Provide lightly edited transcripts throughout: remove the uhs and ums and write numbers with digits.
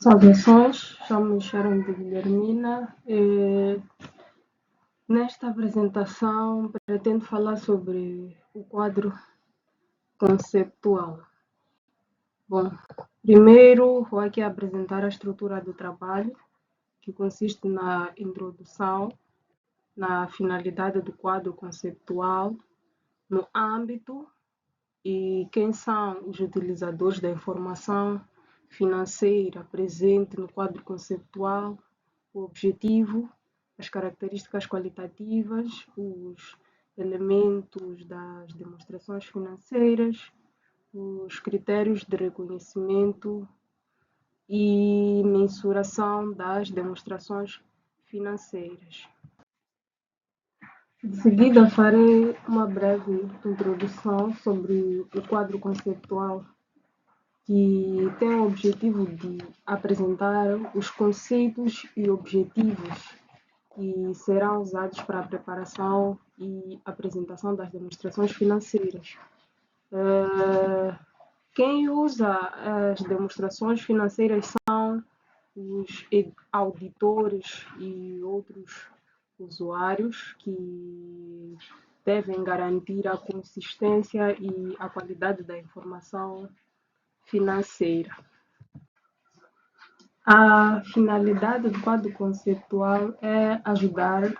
Saudações, chamo-me Sharon de Guilhermina. Nesta apresentação, pretendo falar sobre o quadro conceptual. Bom, primeiro vou aqui apresentar a estrutura do trabalho, que consiste na introdução, na finalidade do quadro conceptual, no âmbito e quem são os utilizadores da informação financeira presente no quadro conceptual, o objetivo, as características qualitativas, os elementos das demonstrações financeiras, os critérios de reconhecimento e mensuração das demonstrações financeiras. De seguida, farei uma breve introdução sobre o quadro conceptual, que tem o objetivo de apresentar os conceitos e objetivos que serão usados para a preparação e apresentação das demonstrações financeiras. Quem usa as demonstrações financeiras são os auditores e outros usuários que devem garantir a consistência e a qualidade da informação financeira. A finalidade do quadro conceptual é ajudar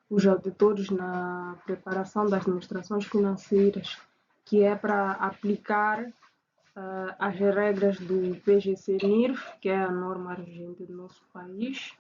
os auditores na preparação das demonstrações financeiras, que é para aplicar as regras do PGC-NIRF, que é a norma regente do nosso país.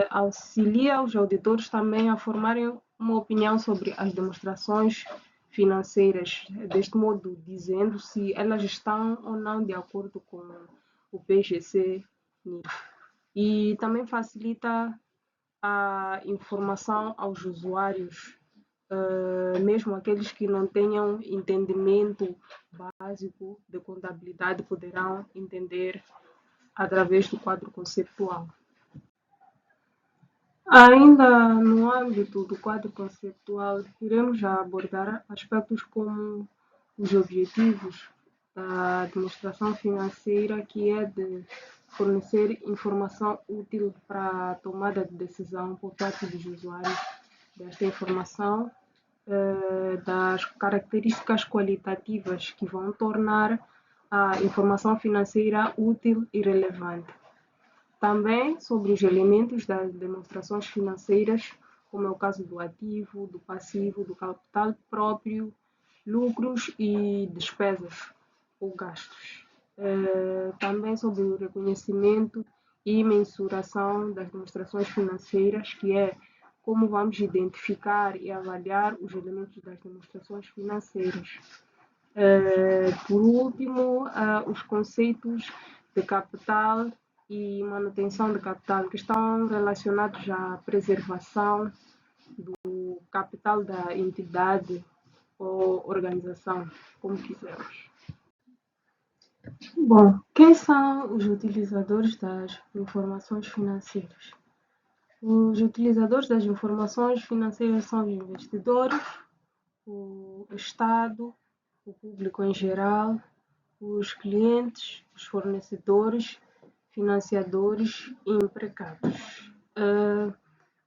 Auxilia os auditores também a formarem uma opinião sobre as demonstrações financeiras, deste modo dizendo se elas estão ou não de acordo com o PGC-NIRF. E também facilita a informação aos usuários, mesmo aqueles que não tenham entendimento básico de contabilidade poderão entender através do quadro conceptual. Ainda no âmbito do quadro conceptual, iremos já abordar aspectos como os objetivos da demonstração financeira, que é de fornecer informação útil para a tomada de decisão por parte dos usuários desta informação, das características qualitativas que vão tornar a informação financeira útil e relevante. Também sobre os elementos das demonstrações financeiras, como é o caso do ativo, do passivo, do capital próprio, lucros e despesas ou gastos. Também sobre o reconhecimento e mensuração das demonstrações financeiras, que é como vamos identificar e avaliar os elementos das demonstrações financeiras. Por último, os conceitos de capital e manutenção de capital, que estão relacionados à preservação do capital da entidade ou organização, como quisermos. Bom, quem são os utilizadores das informações financeiras? Os utilizadores das informações financeiras são os investidores, o Estado, o público em geral, os clientes, os fornecedores, financiadores e empregados.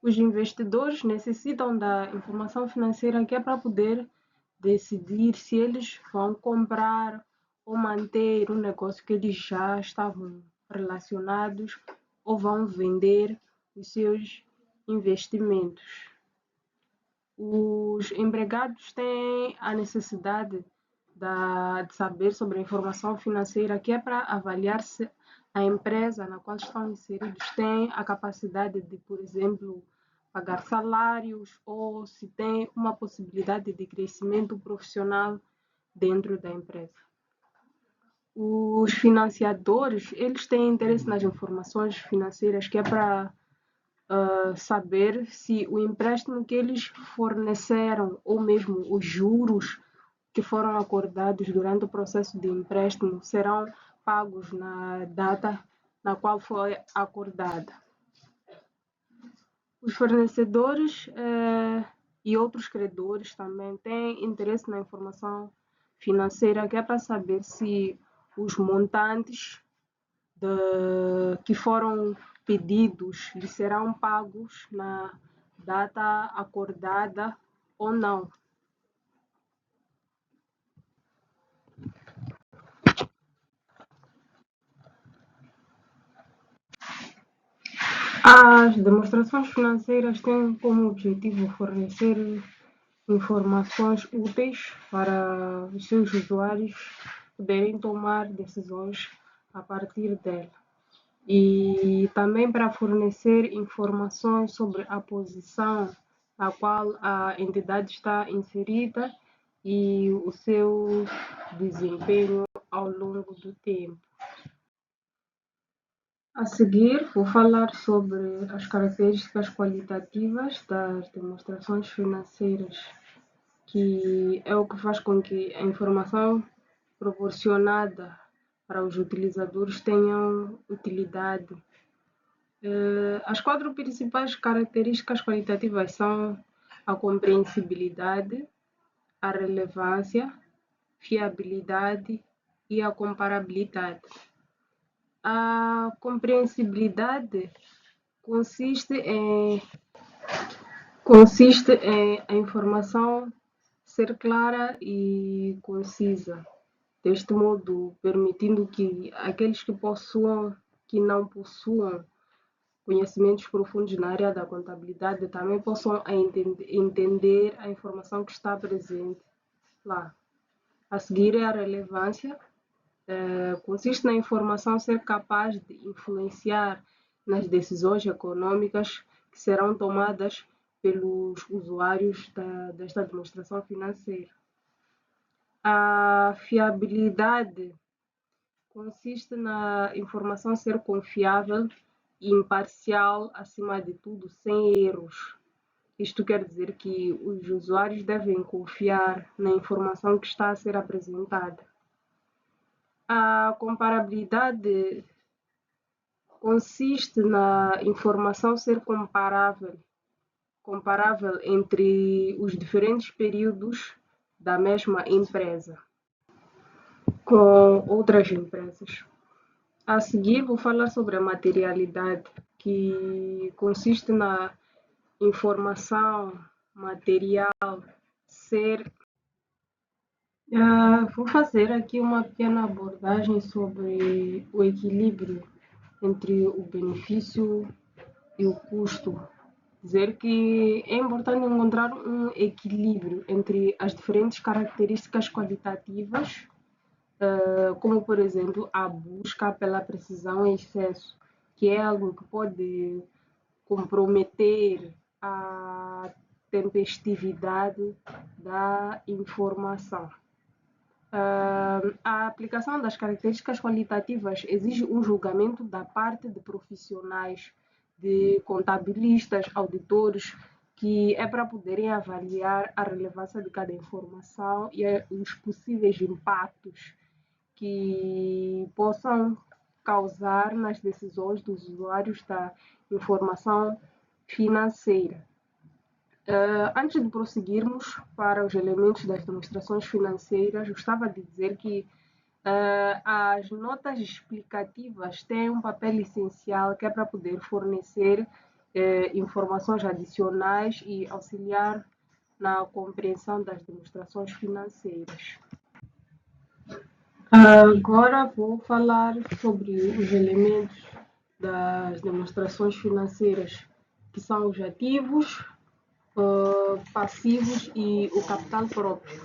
Os investidores necessitam da informação financeira que é para poder decidir se eles vão comprar ou manter um negócio que eles já estavam relacionados ou vão vender os seus investimentos. Os empregados têm a necessidade de saber sobre a informação financeira, que é para avaliar se a empresa na qual estão inseridos tem a capacidade de, por exemplo, pagar salários ou se tem uma possibilidade de crescimento profissional dentro da empresa. Os financiadores, eles têm interesse nas informações financeiras, que é para saber se o empréstimo que eles forneceram ou mesmo os juros que foram acordados durante o processo de empréstimo serão pagos na data na qual foi acordada. Os fornecedores e outros credores também têm interesse na informação financeira, que é para saber se os montantes que foram pedidos lhe serão pagos na data acordada ou não. As demonstrações financeiras têm como objetivo fornecer informações úteis para os seus usuários poderem tomar decisões a partir dela. E também para fornecer informações sobre a posição a qual a entidade está inserida e o seu desempenho ao longo do tempo. A seguir, vou falar sobre as características qualitativas das demonstrações financeiras, que é o que faz com que a informação proporcionada para os utilizadores tenham utilidade. As 4 principais características qualitativas são a compreensibilidade, a relevância, fiabilidade e a comparabilidade. A compreensibilidade consiste em a informação ser clara e concisa, deste modo permitindo que aqueles que não possuam conhecimentos profundos na área da contabilidade também possam entender a informação que está presente lá. A seguir é a relevância. Consiste na informação ser capaz de influenciar nas decisões econômicas que serão tomadas pelos usuários desta demonstração financeira. A fiabilidade consiste na informação ser confiável e imparcial, acima de tudo, sem erros. Isto quer dizer que os usuários devem confiar na informação que está a ser apresentada. A comparabilidade consiste na informação ser comparável entre os diferentes períodos da mesma empresa com outras empresas. A seguir, vou falar sobre a materialidade, que consiste na informação material ser. Vou fazer aqui uma pequena abordagem sobre o equilíbrio entre o benefício e o custo. Dizer que é importante encontrar um equilíbrio entre as diferentes características qualitativas, como por exemplo a busca pela precisão em excesso, que é algo que pode comprometer a tempestividade da informação. A aplicação das características qualitativas exige um julgamento da parte de profissionais, de contabilistas, auditores, que é para poderem avaliar a relevância de cada informação e os possíveis impactos que possam causar nas decisões dos usuários da informação financeira. Antes de prosseguirmos para os elementos das demonstrações financeiras, gostava de dizer que as notas explicativas têm um papel essencial que é para poder fornecer informações adicionais e auxiliar na compreensão das demonstrações financeiras. Agora vou falar sobre os elementos das demonstrações financeiras, que são os ativos, passivos e o capital próprio.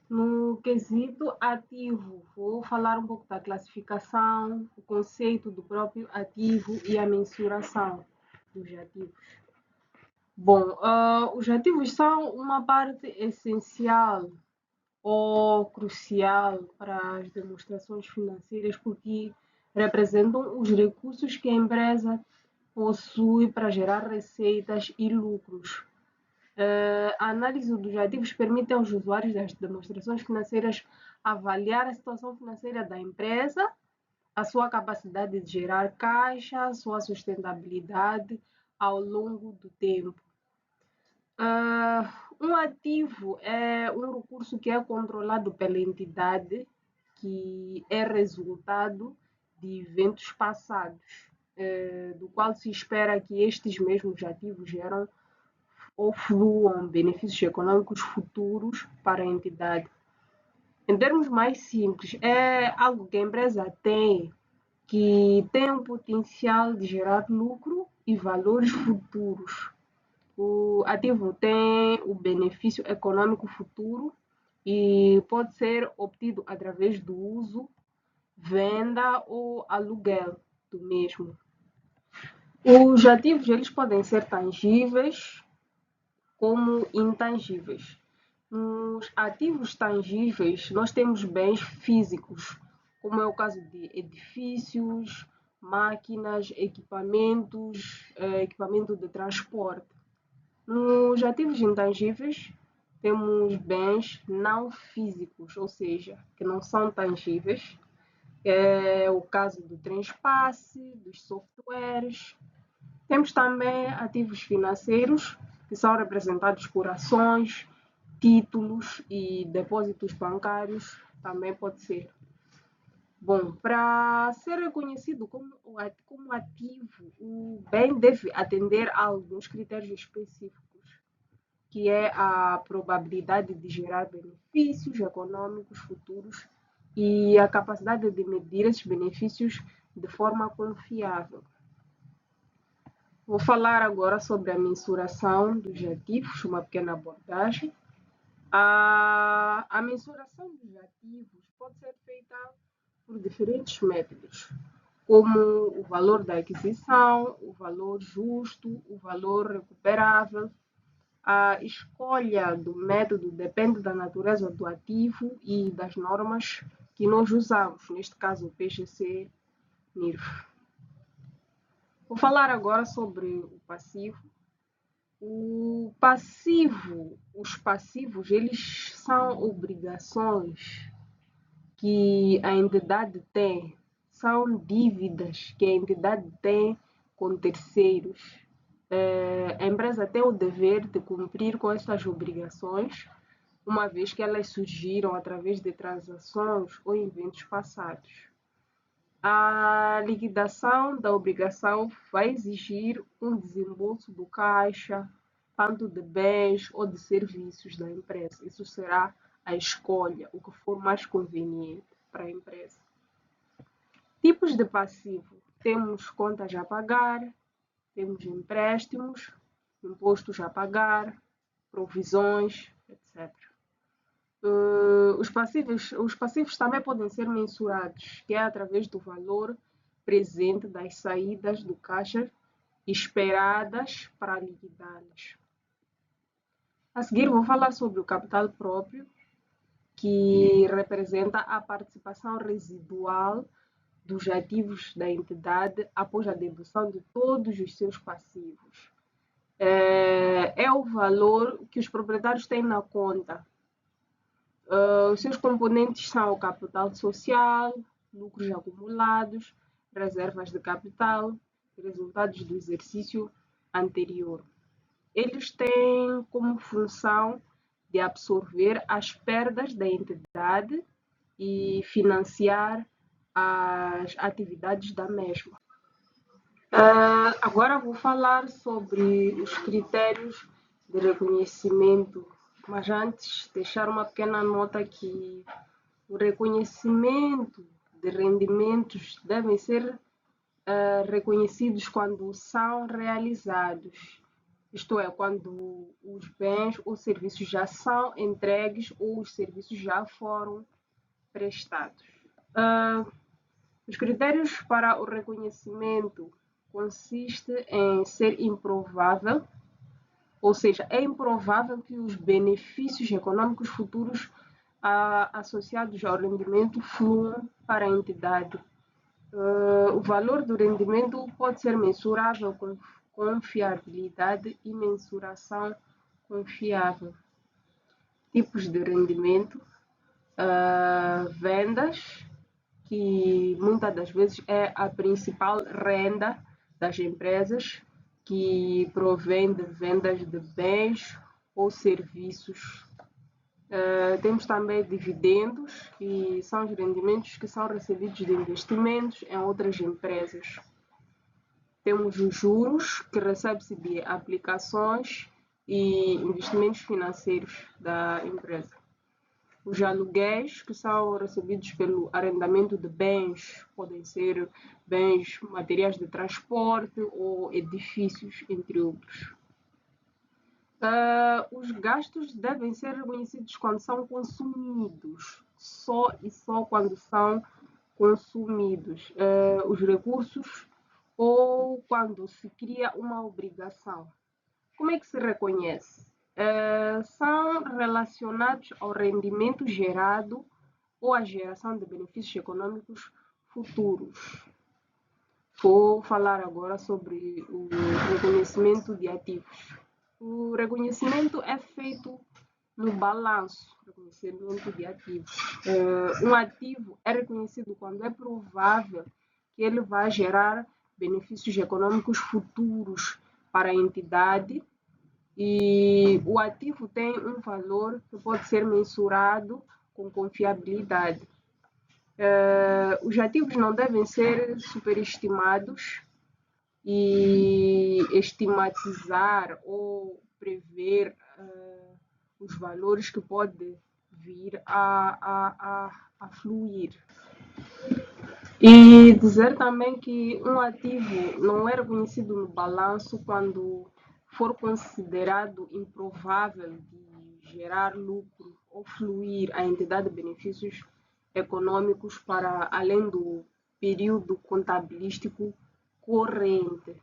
No quesito ativo, vou falar um pouco da classificação, o conceito do próprio ativo e a mensuração dos ativos. Bom, os ativos são uma parte essencial ou crucial para as demonstrações financeiras porque representam os recursos que a empresa possui para gerar receitas e lucros. A análise dos ativos permite aos usuários das demonstrações financeiras avaliar a situação financeira da empresa, a sua capacidade de gerar caixa, a sua sustentabilidade ao longo do tempo. Um ativo é um recurso que é controlado pela entidade, que é resultado de eventos passados, do qual se espera que estes mesmos ativos geram ou fluam benefícios econômicos futuros para a entidade. Em termos mais simples, é algo que a empresa tem que tem um potencial de gerar lucro e valores futuros. O ativo tem o benefício econômico futuro e pode ser obtido através do uso, venda ou aluguel do mesmo. Os ativos eles podem ser tangíveis como intangíveis. Nos ativos tangíveis, nós temos bens físicos, como é o caso de edifícios, máquinas, equipamento de transporte. Nos ativos intangíveis, temos bens não físicos, ou seja, que não são tangíveis. É o caso do Transpasse, dos softwares. Temos também ativos financeiros, que são representados por ações, títulos e depósitos bancários, também pode ser. Bom, para ser reconhecido como ativo, o bem deve atender a alguns critérios específicos, que é a probabilidade de gerar benefícios econômicos futuros e a capacidade de medir esses benefícios de forma confiável. Vou falar agora sobre a mensuração dos ativos, uma pequena abordagem. A mensuração dos ativos pode ser feita por diferentes métodos, como o valor da aquisição, o valor justo, o valor recuperável. A escolha do método depende da natureza do ativo e das normas que nós usamos, neste caso o PGC-NIRF. Vou falar agora sobre o passivo. Os passivos, eles são obrigações que a entidade tem, são dívidas que a entidade tem com terceiros. A empresa tem o dever de cumprir com essas obrigações, uma vez que elas surgiram através de transações ou eventos passados. A liquidação da obrigação vai exigir um desembolso do caixa, tanto de bens ou de serviços da empresa. Isso será a escolha, o que for mais conveniente para a empresa. Tipos de passivo. Temos contas a pagar, temos empréstimos, impostos a pagar, provisões, etc. Os passivos também podem ser mensurados, que é através do valor presente das saídas do caixa esperadas para liquidá-las. A seguir, vou falar sobre o capital próprio, que representa a participação residual dos ativos da entidade após a dedução de todos os seus passivos. É o valor que os proprietários têm na conta. Os seus componentes são o capital social, lucros acumulados, reservas de capital, resultados do exercício anterior. Eles têm como função de absorver as perdas da entidade e financiar as atividades da mesma. Agora vou falar sobre os critérios de reconhecimento, mas antes deixar uma pequena nota que o reconhecimento de rendimentos devem ser reconhecidos quando são realizados, isto é, quando os bens ou serviços já são entregues ou os serviços já foram prestados. Os critérios para o reconhecimento consiste em ser improvável, ou seja, é improvável que os benefícios econômicos futuros associados ao rendimento fluam para a entidade. O valor do rendimento pode ser mensurável com confiabilidade e mensuração confiável. Tipos de rendimento, vendas, que muitas das vezes é a principal renda das empresas, que provém de vendas de bens ou serviços. Temos também dividendos, que são os rendimentos que são recebidos de investimentos em outras empresas. Temos os juros, que recebe-se de aplicações e investimentos financeiros da empresa. Os aluguéis, que são recebidos pelo arrendamento de bens, podem ser bens, materiais de transporte ou edifícios, entre outros. Os gastos devem ser reconhecidos quando são consumidos, só e só quando são consumidos. Os recursos ou quando se cria uma obrigação. Como é que se reconhece? São relacionados ao rendimento gerado ou à geração de benefícios econômicos futuros. Vou falar agora sobre o reconhecimento de ativos. O reconhecimento é feito no balanço, reconhecimento de ativos. Um ativo é reconhecido quando é provável que ele vai gerar benefícios econômicos futuros para a entidade e o ativo tem um valor que pode ser mensurado com confiabilidade. Os ativos não devem ser superestimados e estigmatizar ou prever os valores que podem vir a fluir. E dizer também que um ativo não é reconhecido no balanço quando for considerado improvável de gerar lucro ou fluir à entidade de benefícios econômicos para além do período contabilístico corrente.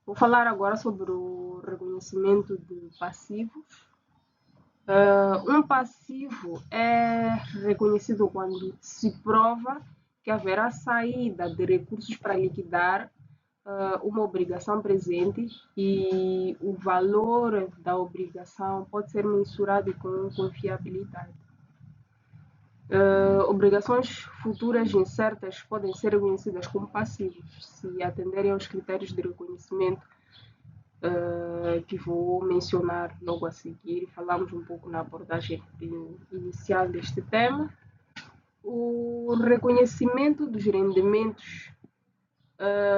Vou falar agora sobre o reconhecimento de passivos. Um passivo é reconhecido quando se prova que haverá saída de recursos para liquidar uma obrigação presente e o valor da obrigação pode ser mensurado com confiabilidade. Obrigações futuras incertas podem ser reconhecidas como passivos se atenderem aos critérios de reconhecimento que vou mencionar logo a seguir. Falamos um pouco na abordagem inicial deste tema. O reconhecimento dos rendimentos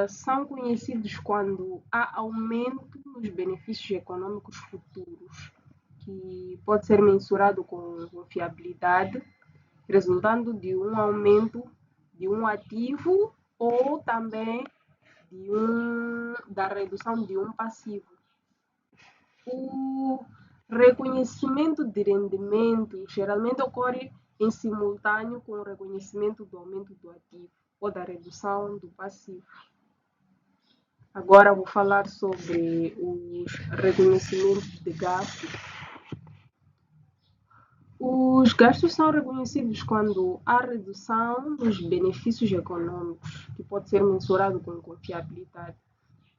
são conhecidos quando há aumento nos benefícios econômicos futuros, que pode ser mensurado com confiabilidade, resultando de um aumento de um ativo ou também da redução de um passivo. O reconhecimento de rendimento geralmente ocorre em simultâneo com o reconhecimento do aumento do ativo ou da redução do passivo. Agora vou falar sobre os reconhecimentos de gastos. Os gastos são reconhecidos quando há redução dos benefícios econômicos, que pode ser mensurado com confiabilidade,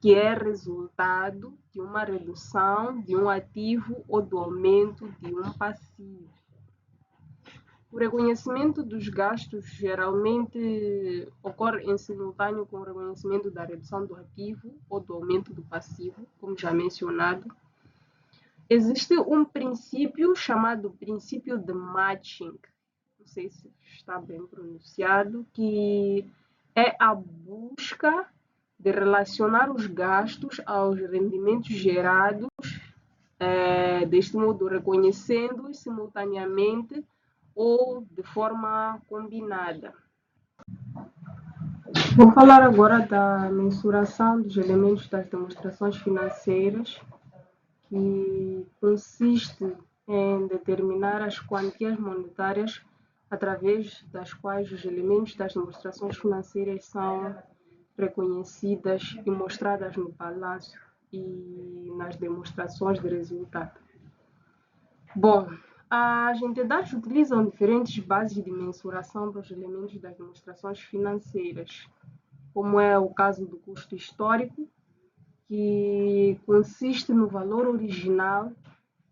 que é resultado de uma redução de um ativo ou do aumento de um passivo. O reconhecimento dos gastos geralmente ocorre em simultâneo com o reconhecimento da redução do ativo ou do aumento do passivo, como já mencionado. Existe um princípio chamado princípio de matching, não sei se está bem pronunciado, que é a busca de relacionar os gastos aos rendimentos gerados, deste modo reconhecendo-os simultaneamente ou de forma combinada. Vou falar agora da mensuração dos elementos das demonstrações financeiras, que consiste em determinar as quantias monetárias através das quais os elementos das demonstrações financeiras são reconhecidas e mostradas no balanço e nas demonstrações de resultado. Bom, as entidades utilizam diferentes bases de mensuração para os elementos das demonstrações financeiras, como é o caso do custo histórico, que consiste no valor original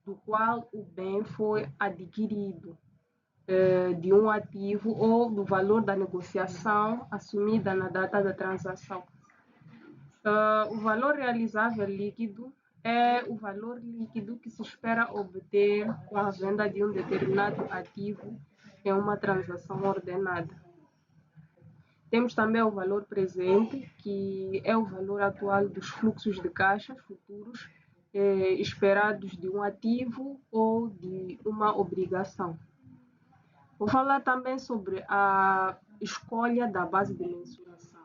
do qual o bem foi adquirido, de um ativo ou do valor da negociação assumida na data da transação. O valor realizável líquido é o valor líquido que se espera obter com a venda de um determinado ativo em uma transação ordenada. Temos também o valor presente, que é o valor atual dos fluxos de caixa futuros esperados de um ativo ou de uma obrigação. Vou falar também sobre a escolha da base de mensuração.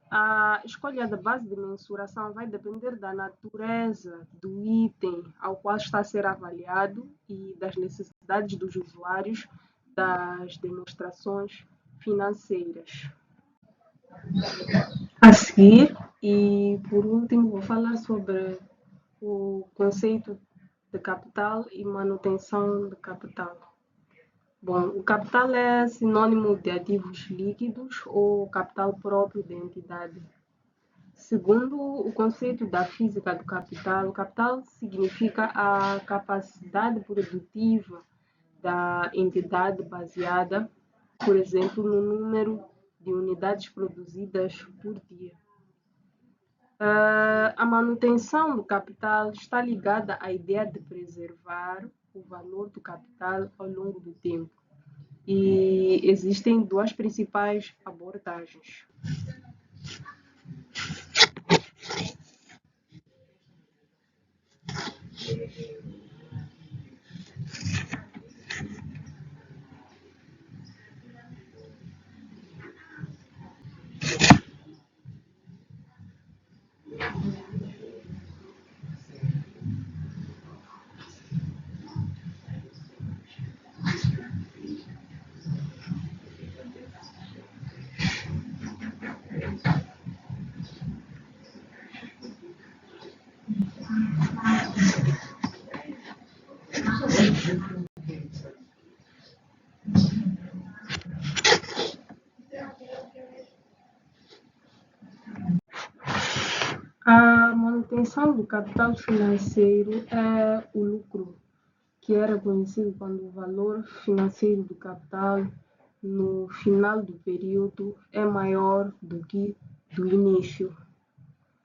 A escolha da base de mensuração vai depender da natureza do item ao qual está a ser avaliado e das necessidades dos usuários das demonstrações financeiras. A seguir, e por último, vou falar sobre o conceito de capital e manutenção de capital. Bom, o capital é sinônimo de ativos líquidos ou capital próprio da entidade. Segundo o conceito da física do capital, o capital significa a capacidade produtiva da entidade baseada, por exemplo, no número de unidades produzidas por dia. A manutenção do capital está ligada à ideia de preservar o valor do capital ao longo do tempo. E existem duas principais abordagens. A manutenção do capital financeiro é o lucro, que é reconhecido quando o valor financeiro do capital no final do período é maior do que do início.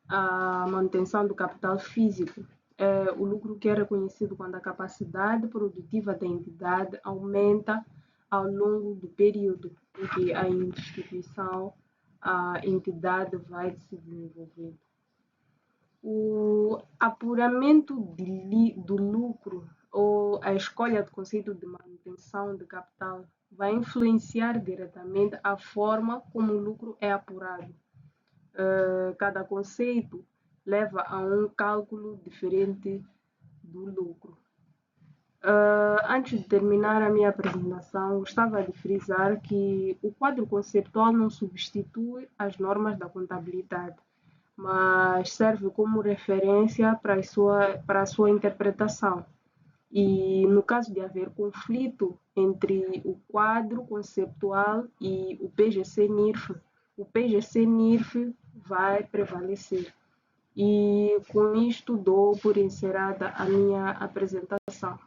A manutenção do capital físico é o lucro que é reconhecido quando a capacidade produtiva da entidade aumenta ao longo do período em que a instituição, a entidade vai se desenvolvendo. O apuramento do lucro ou a escolha do conceito de manutenção de capital vai influenciar diretamente a forma como o lucro é apurado. Cada conceito leva a um cálculo diferente do lucro. Antes de terminar a minha apresentação, gostava de frisar que o quadro conceptual não substitui as normas da contabilidade, mas serve como referência para a sua interpretação. E no caso de haver conflito entre o quadro conceptual e o PGC-NIRF, o PGC-NIRF vai prevalecer. E com isto dou por encerrada a minha apresentação.